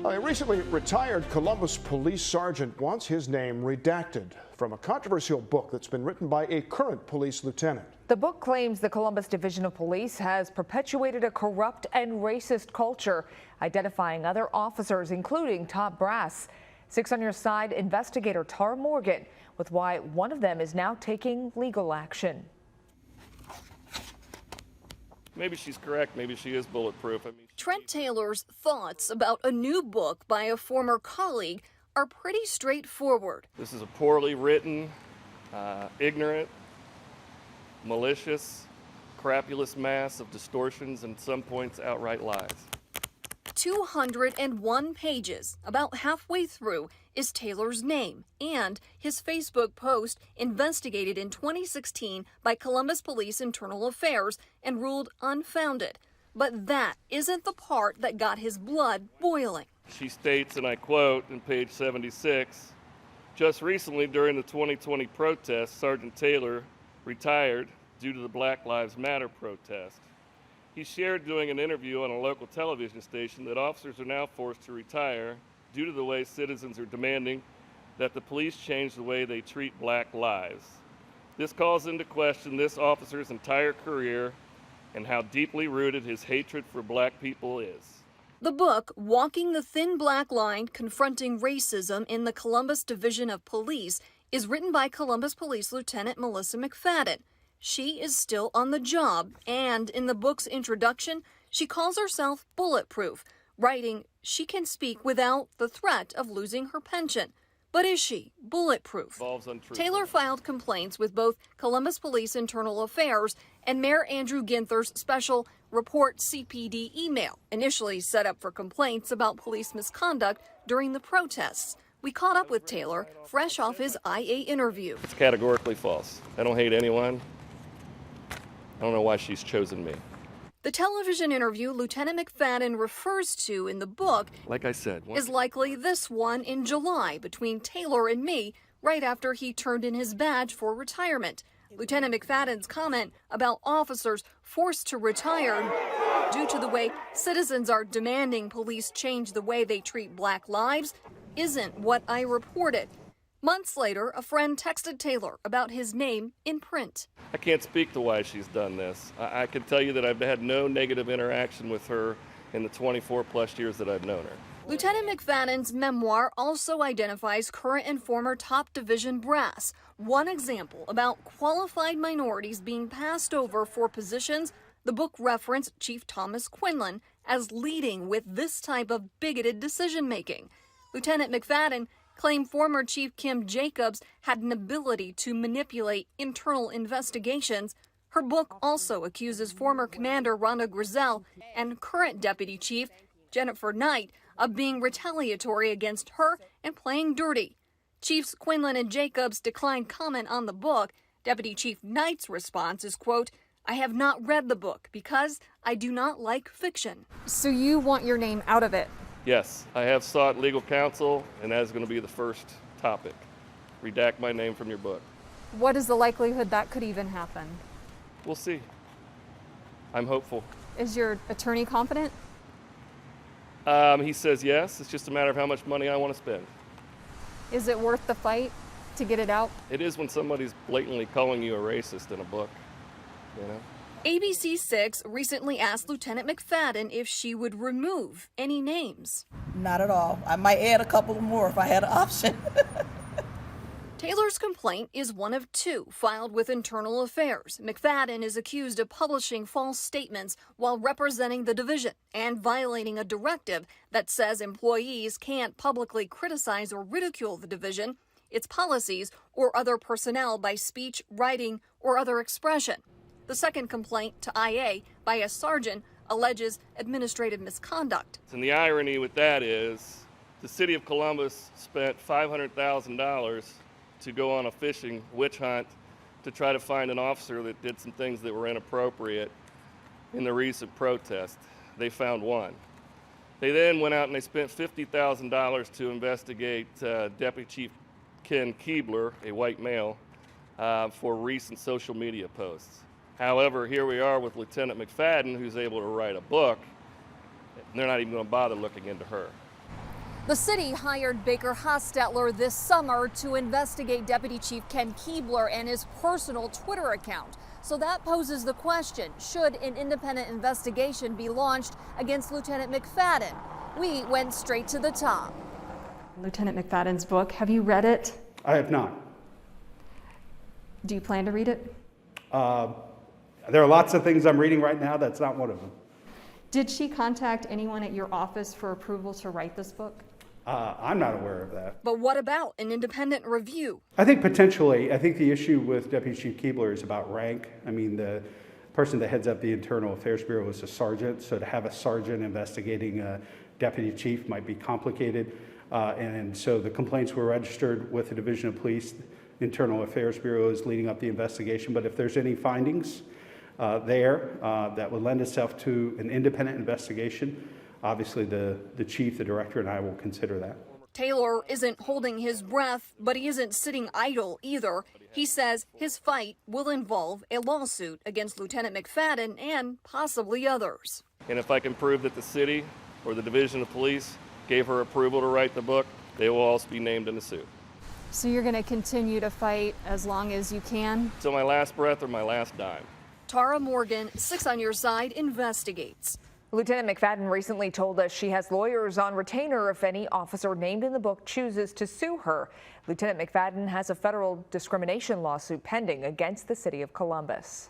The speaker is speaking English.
A recently retired Columbus police sergeant wants his name redacted from a controversial book that's been written by a current police lieutenant. The book claims the Columbus Division of Police has perpetuated a corrupt and racist culture, identifying other officers, including top brass. 6 on Your Side investigator Tara Morgan with why one of them is now taking legal action. Maybe she's correct. Maybe she is bulletproof. Trent Taylor's thoughts about a new book by a former colleague are pretty straightforward. This is a poorly written, ignorant, malicious, crapulous mass of distortions and some points outright lies. 201 pages. About halfway through is Taylor's name and his Facebook post investigated in 2016 by Columbus Police Internal Affairs and ruled unfounded. But that isn't the part that got his blood boiling. She states, and I quote in page 76, "Just recently during the 2020 protests, Sergeant Taylor retired due to the Black Lives Matter protest. He shared during an interview on a local television station that officers are now forced to retire due to the way citizens are demanding that the police change the way they treat black lives. This calls into question this officer's entire career and how deeply rooted his hatred for black people is." The book, Walking the Thin Black Line, Confronting Racism in the Columbus Division of Police, is written by Columbus Police Lieutenant Melissa McFadden. She is still on the job, and in the book's introduction, she calls herself bulletproof, writing she can speak without the threat of losing her pension. But is she bulletproof? Taylor filed complaints with both Columbus Police Internal Affairs and Mayor Andrew Ginther's special Report CPD email, initially set up for complaints about police misconduct during the protests. We caught up with Taylor fresh off his IA interview. It's categorically false. I don't hate anyone. I don't know why she's chosen me. The television interview Lieutenant McFadden refers to in the book, like I said, is likely this one in July between Taylor and me, right after he turned in his badge for retirement. Lieutenant McFadden's comment about officers forced to retire due to the way citizens are demanding police change the way they treat black lives isn't what I reported. Months later, a friend texted Taylor about his name in print. I can't speak to why she's done this. I can tell you that I've had no negative interaction with her in the 24 plus years that I've known her. Lieutenant McFadden's memoir also identifies current and former top division brass. One example about qualified minorities being passed over for positions, the book referenced Chief Thomas Quinlan as leading with this type of bigoted decision-making. Lieutenant McFadden claimed former Chief Kim Jacobs had an ability to manipulate internal investigations. Her book also accuses former Commander Rhonda Grizzell and current Deputy Chief Jennifer Knight of being retaliatory against her and playing dirty. Chiefs Quinlan and Jacobs declined comment on the book. Deputy Chief Knight's response is, quote, "I have not read the book because I do not like fiction." So you want your name out of it? Yes, I have sought legal counsel, and that is going to be the first topic. Redact my name from your book. What is the likelihood that could even happen? We'll see. I'm hopeful. Is your attorney confident? He says yes. It's just a matter of how much money I want to spend. Is it worth the fight to get it out? It is when somebody's blatantly calling you a racist in a book, you know? ABC 6 recently asked Lieutenant McFadden if she would remove any names. Not at all. I might add a couple more if I had an option. Taylor's complaint is one of 2 filed with Internal Affairs. McFadden is accused of publishing false statements while representing the division and violating a directive that says employees can't publicly criticize or ridicule the division, its policies, or other personnel by speech, writing, or other expression. The second complaint to IA by a sergeant alleges administrative misconduct. And the irony with that is the city of Columbus spent $500,000 to go on a fishing witch hunt to try to find an officer that did some things that were inappropriate in the recent protest. They found one. They then went out and they spent $50,000 to investigate Deputy Chief Ken Keebler, a white male, for recent social media posts. However, here we are with Lieutenant McFadden, who's able to write a book. They're not even going to bother looking into her. The city hired Baker Hostetler this summer to investigate Deputy Chief Ken Keebler and his personal Twitter account. So that poses the question, should an independent investigation be launched against Lieutenant McFadden? We went straight to the top. Lieutenant McFadden's book, have you read it? I have not. Do you plan to read it? There are lots of things I'm reading right now. That's not one of them. Did she contact anyone at your office for approval to write this book? I'm not aware of that. But what about an independent review? I think potentially, I think the issue with Deputy Chief Keebler is about rank. I mean, the person that heads up the Internal Affairs Bureau is a sergeant, so to have a sergeant investigating a deputy chief might be complicated. And so the complaints were registered with the Division of Police. Internal Affairs Bureau is leading up the investigation, but if there's any findings that would lend itself to an independent investigation, obviously the chief, the director, and I will consider that. Taylor isn't holding his breath, but he isn't sitting idle either. He says his fight will involve a lawsuit against Lieutenant McFadden and possibly others. And if I can prove that the city or the Division of Police gave her approval to write the book, they will also be named in the suit. So you're going to continue to fight as long as you can? Till my last breath or my last dime. Tara Morgan, 6 on Your Side, investigates. Lieutenant McFadden recently told us she has lawyers on retainer if any officer named in the book chooses to sue her. Lieutenant McFadden has a federal discrimination lawsuit pending against the city of Columbus.